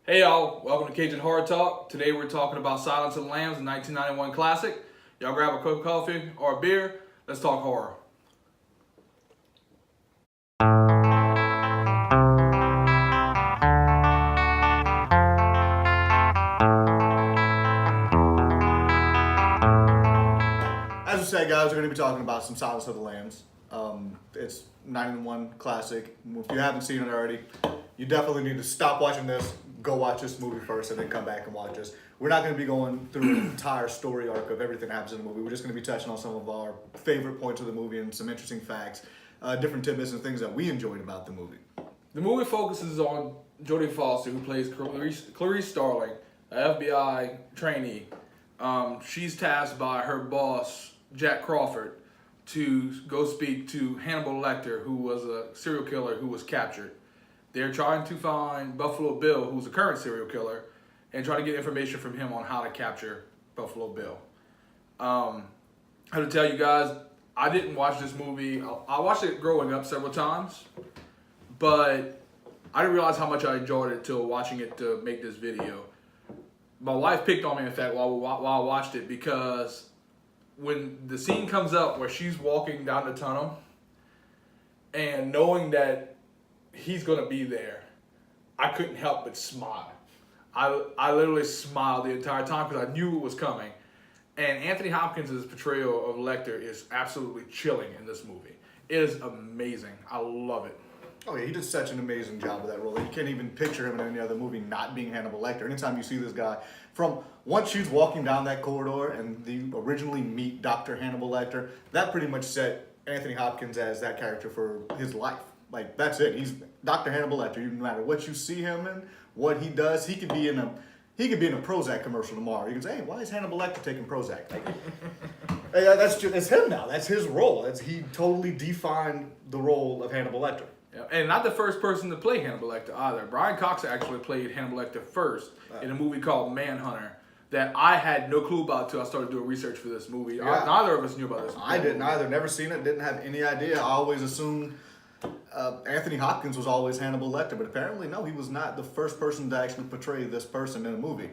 Hey y'all, welcome to Cajun Horror Talk. Today we're talking about Silence of the Lambs, a 1991 classic. Y'all grab a cup of coffee or a beer. Let's talk horror. As we said, guys, we're going to be talking about some Silence of the Lambs. It's 91 classic. If you haven't seen it already, you definitely need to stop watching this, go watch this movie first, and then come back and watch this. We're not going to be going through an entire story arc of everything that happens in the movie. We're just going to be touching on some of our favorite points of the movie and some interesting facts, different tidbits and things that we enjoyed about the movie. The movie focuses on Jodie Foster, who plays Clarice Starling, an FBI trainee. She's tasked by her boss, Jack Crawford, to go speak to Hannibal Lecter, who was a serial killer who was captured. They're trying to find Buffalo Bill, who's a current serial killer, and try to get information from him on how to capture Buffalo Bill. I have to tell you guys, I didn't watch this movie. I watched it growing up several times, but I didn't realize how much I enjoyed it until watching it to make this video. My wife picked on me, in fact, while I watched it, because when the scene comes up where she's walking down the tunnel and knowing that he's going to be there, I couldn't help but smile. I literally smiled the entire time because I knew it was coming. And Anthony Hopkins' portrayal of Lecter is absolutely chilling in this movie. It is amazing. I love it. Oh yeah, he did such an amazing job with that role. You can't even picture him in any other movie not being Hannibal Lecter. Anytime you see this guy, from once she's walking down that corridor and you originally meet Dr. Hannibal Lecter, that pretty much set Anthony Hopkins as that character for his life. Like, that's it. He's Dr. Hannibal Lecter. No matter what you see him in, what he does, he could be in a Prozac commercial tomorrow. You can say, hey, why is Hannibal Lecter taking Prozac? Like, it's him now. That's his role. He totally defined the role of Hannibal Lecter. Yeah, and not the first person to play Hannibal Lecter either. Brian Cox actually played Hannibal Lecter first in a movie called Manhunter that I had no clue about until I started doing research for this movie. Yeah. Neither of us knew about this movie. I didn't either. Never seen it. Didn't have any idea. I always assumed Anthony Hopkins was always Hannibal Lecter, but apparently no, he was not the first person to actually portray this person in a movie.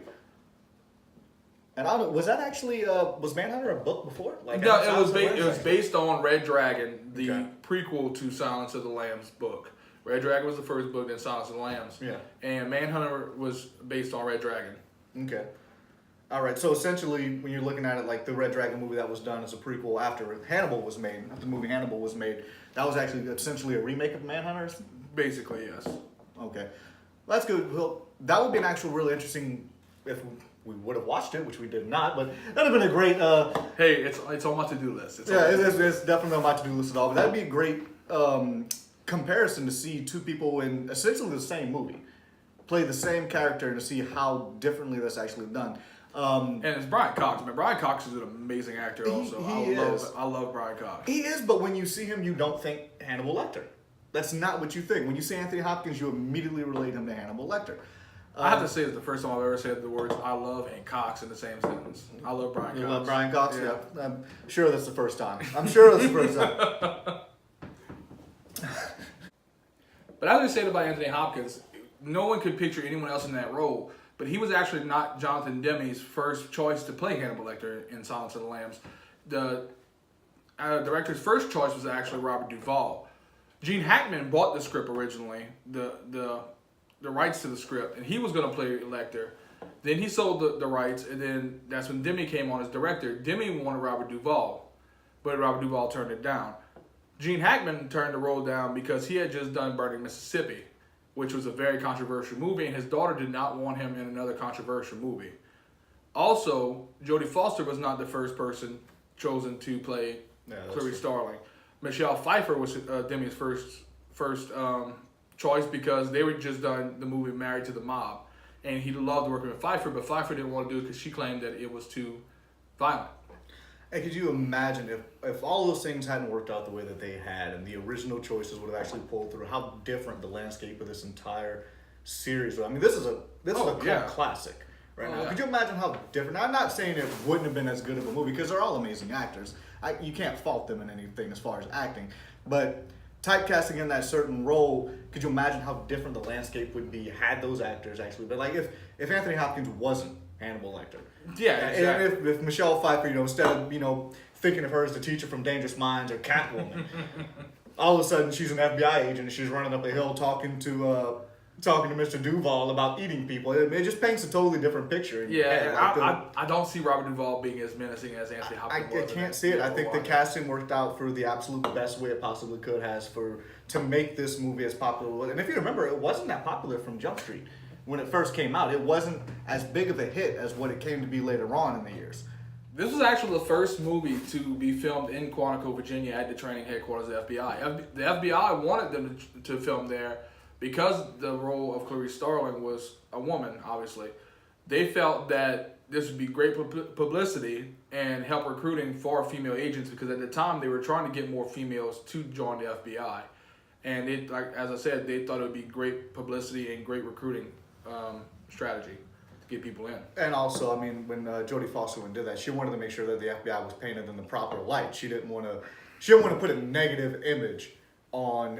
And I don't, was that actually was Manhunter a book before? Like, no, it was based on Red Dragon, the prequel to Silence of the Lambs book. Red Dragon was the first book, then Silence of the Lambs. Yeah. And Manhunter was based on Red Dragon. Okay. All right. So essentially, when you're looking at it like the Red Dragon movie that was done as a prequel after Hannibal was made, after the movie Hannibal was made, that was actually essentially a remake of Manhunter? Basically, yes. Okay. Well, that's good. Well, that would be an actual really interesting, if we would have watched it, which we did not, but that would have been a great... hey, it's on my to-do list. It's definitely on my to-do list at all, but that would be a great comparison to see two people in essentially the same movie play the same character and to see how differently that's actually done. And it's Brian Cox. Man, Brian Cox is an amazing actor also. I love Brian Cox. He is, but when you see him, you don't think Hannibal Lecter. That's not what you think. When you see Anthony Hopkins, you immediately relate him to Hannibal Lecter. I have to say it's the first time I've ever said the words "I love" and "Cox" in the same sentence. I love Brian Cox. You love Brian Cox? Yeah. I'm sure that's the first time. But as I said about Anthony Hopkins, no one could picture anyone else in that role. But he was actually not Jonathan Demme's first choice to play Hannibal Lecter in Silence of the Lambs. The director's first choice was actually Robert Duvall. Gene Hackman bought the script originally, the rights to the script, and he was going to play Lecter. Then he sold the rights, and then that's when Demme came on as director. Demme wanted Robert Duvall, but Robert Duvall turned it down. Gene Hackman turned the role down because he had just done Burning Mississippi, which was a very controversial movie, and his daughter did not want him in another controversial movie. Also, Jodie Foster was not the first person chosen to play Clarice Starling. Michelle Pfeiffer was Demme's first choice because they were just done the movie Married to the Mob, and he loved working with Pfeiffer, but Pfeiffer didn't want to do it because she claimed that it was too violent. And could you imagine if all those things hadn't worked out the way that they had and the original choices would have actually pulled through, how different the landscape of this entire series was? I mean, this is a cult classic right now. Yeah. Could you imagine how different? I'm not saying it wouldn't have been as good of a movie because they're all amazing actors. You can't fault them in anything as far as acting. But typecasting in that certain role, could you imagine how different the landscape would be had those actors actually? But like if Anthony Hopkins wasn't Hannibal Lecter, Yeah, exactly. and if Michelle Pfeiffer, instead of thinking of her as the teacher from Dangerous Minds or Catwoman, all of a sudden she's an FBI agent and she's running up the hill talking to Mr. Duval about eating people. It just paints a totally different picture. I don't see Robert Duvall being as menacing as Anthony Hopkins was. I can't see it. I think the casting worked out for the absolute best way it possibly could to make this movie as popular. And if you remember, it wasn't that popular from Jump Street when it first came out. It wasn't as big of a hit as what it came to be later on in the years. This was actually the first movie to be filmed in Quantico, Virginia, at the training headquarters of the FBI. The FBI wanted them to film there because the role of Clarice Starling was a woman, obviously. They felt that this would be great publicity and help recruiting for female agents, because at the time they were trying to get more females to join the FBI. And as I said, they thought it would be great publicity and great recruiting strategy to get people in. And also, I mean, when Jodie Foster did that, she wanted to make sure that the FBI was painted in the proper light. She didn't want to put a negative image on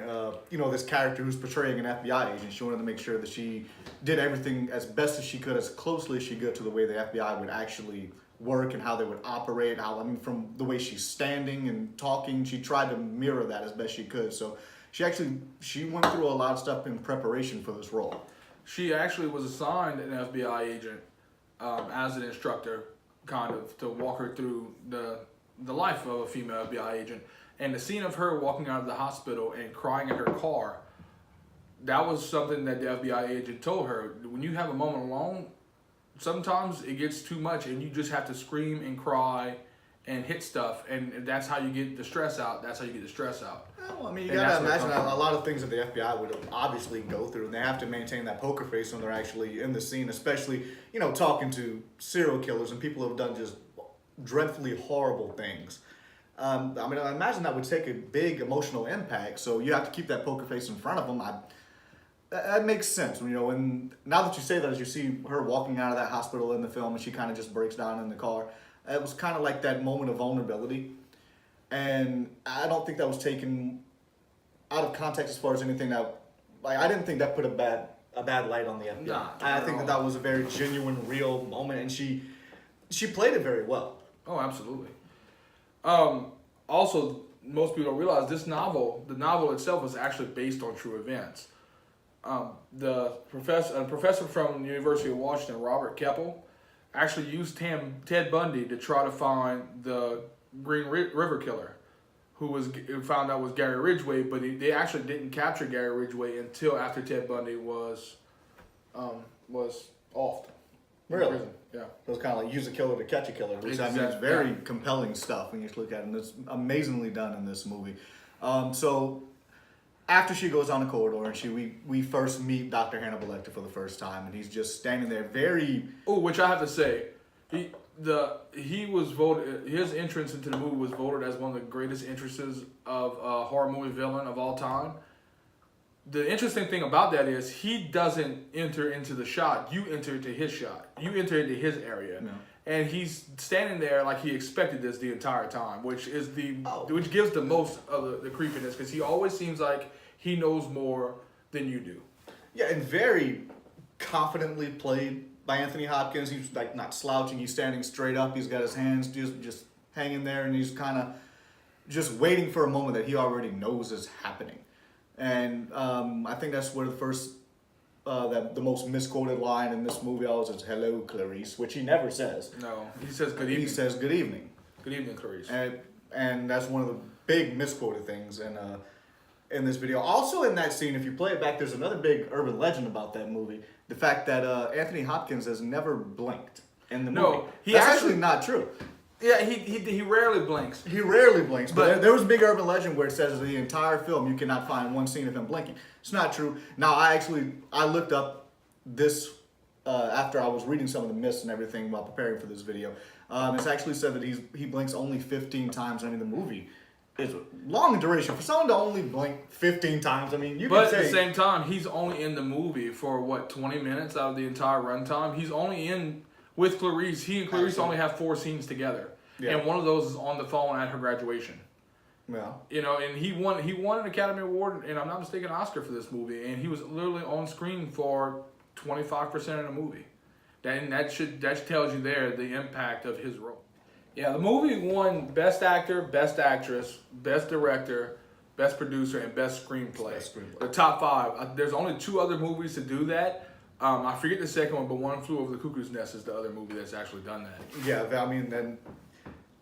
this character who's portraying an FBI agent. She wanted to make sure that she did everything as best as she could, as closely as she could, to the way the FBI would actually work and how they would operate. From the way she's standing and talking, she tried to mirror that as best she could. So she went through a lot of stuff in preparation for this role. She actually was assigned an FBI agent as an instructor, kind of, to walk her through the life of a female FBI agent. And the scene of her walking out of the hospital and crying in her car, that was something that the FBI agent told her. When you have a moment alone, sometimes it gets too much and you just have to scream and cry and hit stuff. And that's how you get the stress out. That's how you get the stress out. Well, I mean, you gotta imagine a lot of things that the FBI would obviously go through, and they have to maintain that poker face when they're actually in the scene, especially, talking to serial killers and people who have done just dreadfully horrible things. I imagine that would take a big emotional impact, so you have to keep that poker face in front of them. That makes sense, and now that you say that, as you see her walking out of that hospital in the film and she kind of just breaks down in the car, it was kind of like that moment of vulnerability. And I don't think that was taken out of context as far as anything that, I didn't think that put a bad light on the FBI. Nah, I think that was a very genuine, real moment, and she played it very well. Oh, absolutely. Also, most people don't realize the novel itself was actually based on true events. A professor from the University of Washington, Robert Keppel, actually used Ted Bundy to try to find the Green River Killer, who found out was Gary Ridgway, but they actually didn't capture Gary Ridgway until after Ted Bundy was offed. Really? Prison. Yeah. It was kind of like use a killer to catch a killer, which I mean is very compelling stuff when you look at it, and it's amazingly done in this movie. So after she goes on the corridor and we first meet Dr. Hannibal Lecter for the first time, and he's just standing there very... Oh, which I have to say, he was voted. His entrance into the movie was voted as one of the greatest entrances of a horror movie villain of all time. The interesting thing about that is he doesn't enter into the shot. You enter into his shot. You enter into his area, and he's standing there like he expected this the entire time, which gives the most of the creepiness, because he always seems like he knows more than you do. Yeah, and very confidently played by Anthony Hopkins. He's like not slouching. He's standing straight up. He's got his hands just hanging there, and he's kind of just waiting for a moment that he already knows is happening. And I think that's where the first, the most misquoted line in this movie always is "Hello, Clarice," which he never says. No, he says good evening. He says good evening. Good evening, Clarice. And that's one of the big misquoted things in this video. Also in that scene, if you play it back, there's another big urban legend about that movie. The fact that Anthony Hopkins has never blinked in the movie. No, that's actually not true. Yeah, he rarely blinks. He rarely blinks, but there was a big urban legend where it says the entire film you cannot find one scene of him blinking. It's not true. Now, I looked up this after I was reading some of the myths and everything while preparing for this video. It's actually said that he blinks only 15 times during the movie. It's long in duration. For someone to only blink 15 times, I mean, you can say... But at the same time, he's only in the movie for, 20 minutes out of the entire runtime? He's only in... With Clarice, he and Clarice only have 4 scenes together. Yeah. And one of those is on the phone at her graduation. Yeah. You know, and he won an Academy Award, and I'm not mistaken, Oscar for this movie, and he was literally on screen for 25% of the movie. That tells you there the impact of his role. Yeah, the movie won Best Actor, Best Actress, Best Director, Best Producer, and Best Screenplay. The top 5. There's only 2 other movies to do that. I forget the second one, but One Flew Over the Cuckoo's Nest is the other movie that's actually done that. Yeah, I mean, then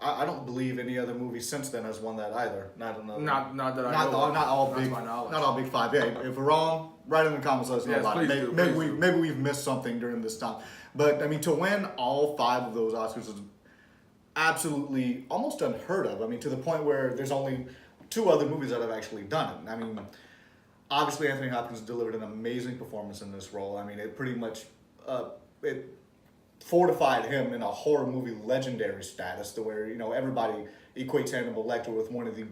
I don't believe any other movie since then has won that either. Not another. Not that I know. Not all That's big. my knowledge. Not all big 5. Yeah, if we're wrong, write in the comments. Let us know Yes, about please it. do, Maybe we've missed something during this time. But I mean, to win all 5 of those Oscars is absolutely almost unheard of. I mean, to the point where there's only 2 other movies that have actually done it. I mean, obviously Anthony Hopkins delivered an amazing performance in this role. I mean, it pretty much it fortified him in a horror movie legendary status, to where, you know, everybody equates Hannibal Lecter with one of the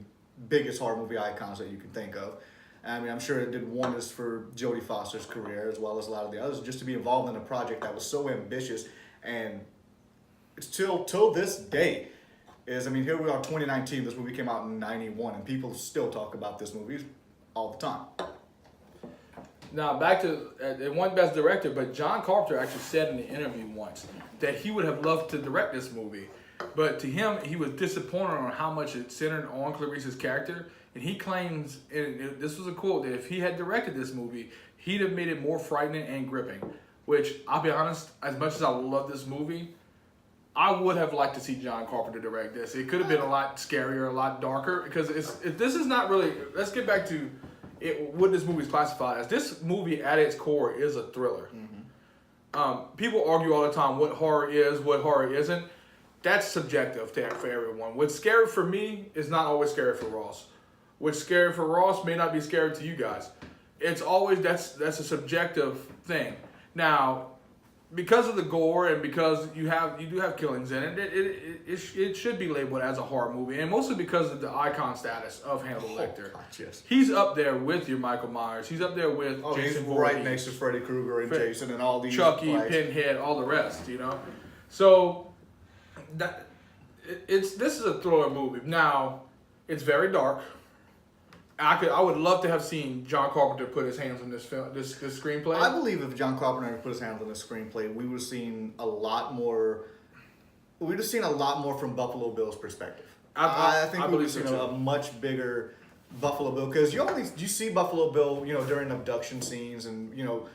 biggest horror movie icons that you can think of. I mean, I'm sure it did wonders for Jodie Foster's career, as well as a lot of the others, just to be involved in a project that was so ambitious. And it's till this day is, I mean, here we are, 2019. This movie came out in '91, and people still talk about this movie all the time. Now, back to, it won Best Director, but John Carpenter actually said in the interview once that he would have loved to direct this movie. But to him, he was disappointed on how much it centered on Clarice's character. And he claims, and this was a quote, that if he had directed this movie, he'd have made it more frightening and gripping. Which, I'll be honest, as much as I love this movie, I would have liked to see John Carpenter direct this. It could have been a lot scarier, a lot darker, because this is not really, let's get back to what this movie is classified as. This movie, at its core, is a thriller. Mm-hmm. People argue all the time what horror is, what horror isn't. That's subjective for everyone. What's scary for me is not always scary for Ross. What's scary for Ross may not be scary to you guys. It's always, that's a subjective thing. Now, because of the gore and because you do have killings in it, it should be labeled as a horror movie, and mostly because of the icon status of Hannibal Lecter. Yes. He's up there with your Michael Myers. He's up there with Jason he's right Voorhees, next to Freddy Krueger and Jason and all these Chucky, guys. Pinhead, all the rest. You know, so this is a thriller movie. Now, it's very dark. I would love to have seen John Carpenter put his hands on this film, this screenplay. I believe if John Carpenter had put his hands on this screenplay, we would have seen a lot more. We'd have seen a lot more from Buffalo Bill's perspective. I think we would have seen a much bigger Buffalo Bill, because you see Buffalo Bill, you know, during abduction scenes, and you know,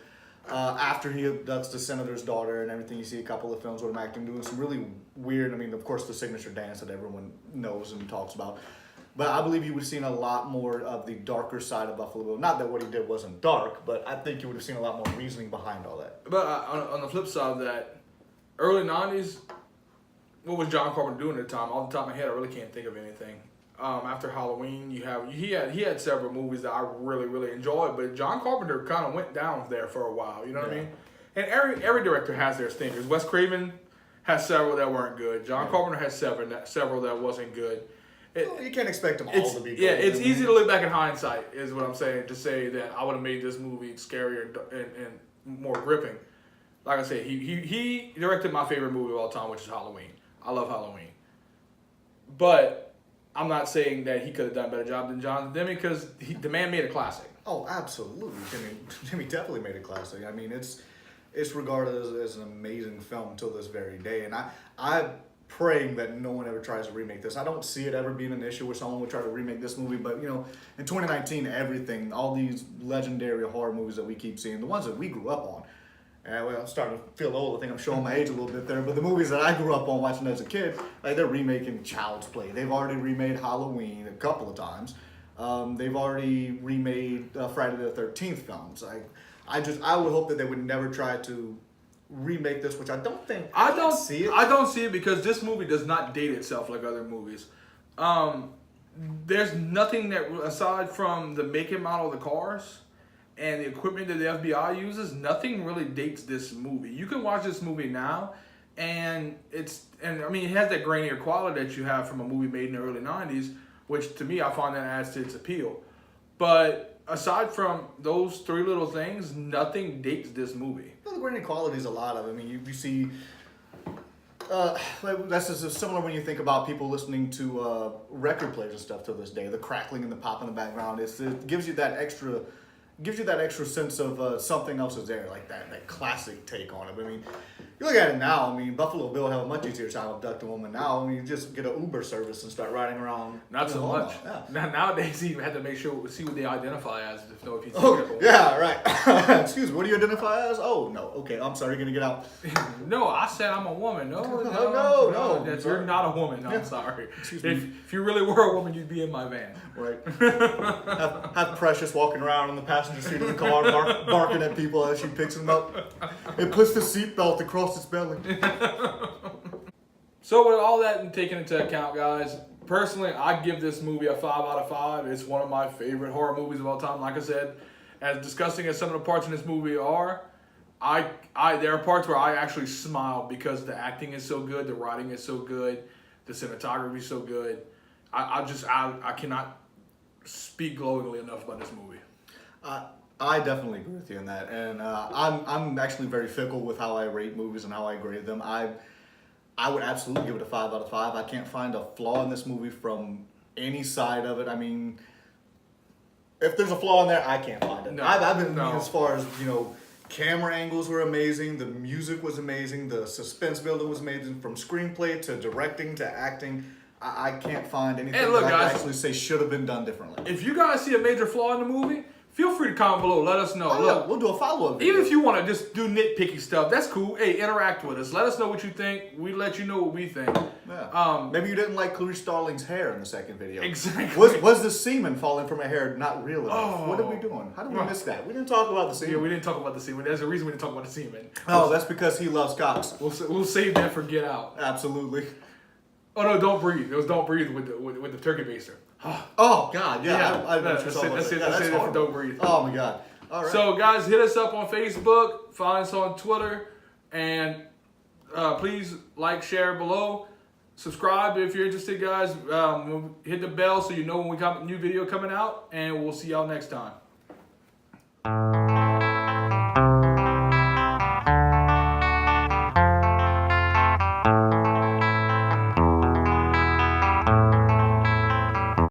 after he abducts the senator's daughter and everything. You see a couple of films with him acting, doing some really weird. I mean, of course, the signature dance that everyone knows and talks about. But I believe you would have seen a lot more of the darker side of Buffalo Bill. Not that what he did wasn't dark, but I think you would have seen a lot more reasoning behind all that. But on the flip side of that, early 90s, what was John Carpenter doing at the time? Off the top of my head, I really can't think of anything. After Halloween, he had several movies that I really, really enjoyed, but John Carpenter kind of went down there for a while, you know what I mean? And every director has their stinkers. Wes Craven has several that weren't good. John Carpenter has several that wasn't good. You can't expect them all to be good. Yeah, it's easy to look back in hindsight, is what I'm saying, to say that I would have made this movie scarier and more gripping. Like I said, he directed my favorite movie of all time, which is Halloween. I love Halloween. But I'm not saying that he could have done a better job than John Demme, because the man made a classic. Oh, absolutely. Jimmy definitely made a classic. I mean, it's regarded as an amazing film till this very day. And I'm praying that no one ever tries to remake this. I don't see it ever being an issue where someone would try to remake this movie. But, you know, in 2019, all these legendary horror movies that we keep seeing, the ones that we grew up on, well, I'm starting to feel old. I think I'm showing my age a little bit there. But the movies that I grew up on watching as a kid, like, they're remaking Child's Play. They've already remade Halloween a couple of times. They've already remade Friday the 13th films. I would hope that they would never try to remake this, which I don't think. I don't see it. I don't see it because this movie does not date itself like other movies. There's nothing that, aside from the make and model of the cars and the equipment that the FBI uses, nothing really dates this movie. You can watch this movie now, and I mean, it has that grainier quality that you have from a movie made in the early 90s, which to me, I find that adds to its appeal. But aside from those three little things, nothing dates this movie. Well, the grainy quality is a lot of. I mean, you see Like, that's just similar when you think about people listening to record players and stuff to this day. The crackling and the pop in the background, it gives you that extra sense of something else is there, like that classic take on it. I mean, you look at it now. I mean, Buffalo Bill have a much easier time abducting a woman now. I mean, you just get an Uber service and start riding around. Not so much. Yeah. Nowadays, you even have to see what they identify as to know if he's. Oh, yeah, right. Excuse me. What do you identify as? Oh, no. Okay, I'm sorry. You're gonna get out. No, I said I'm a woman. No. You're not a woman. I'm sorry. Excuse me. If you really were a woman, you'd be in my van. Right. have Precious walking around in the passenger seat of the car, barking at people as she picks them up. It puts the seatbelt across its belly. So with all that taken into account, guys, personally, I give this movie a 5 out of 5. It's one of my favorite horror movies of all time. Like I said, as disgusting as some of the parts in this movie are, there are parts where I actually smile because the acting is so good, the writing is so good, the cinematography is so good. I cannot speak glowingly enough about this movie. I definitely agree with you on that, and I'm actually very fickle with how I rate movies and how I grade them. I would absolutely give it a 5 out of 5. I can't find a flaw in this movie from any side of it. I mean, if there's a flaw in there, I can't find it. No, I've been no. as far as, camera angles were amazing, the music was amazing, the suspense building was amazing, from screenplay to directing to acting. I can't find anything And look, that I guys, can actually say should have been done differently. If you guys see a major flaw in the movie, feel free to comment below. Let us know. Oh, Look, yeah, we'll do a follow-up video. even if you want to just do nitpicky stuff, that's cool. Hey, interact with us. Let us know what you think. We let you know what we think. Yeah. Maybe you didn't like Clarice Starling's hair in the second video. Exactly. Was the semen falling from her hair not real enough? Oh. What are we doing? How did we miss that? We didn't talk about the semen. Yeah, we didn't talk about the semen. There's a reason we didn't talk about the semen. Oh, that's because he loves cocks. We'll save that for Get Out. Absolutely. Oh no, Don't Breathe. It was Don't Breathe with the turkey baster. Oh God, yeah. I that's it. That's it for Don't Breathe. Oh my God. All right. So guys, hit us up on Facebook, find us on Twitter, and please like, share below. Subscribe if you're interested, guys. Hit the bell so you know when we got a new video coming out, and we'll see y'all next time.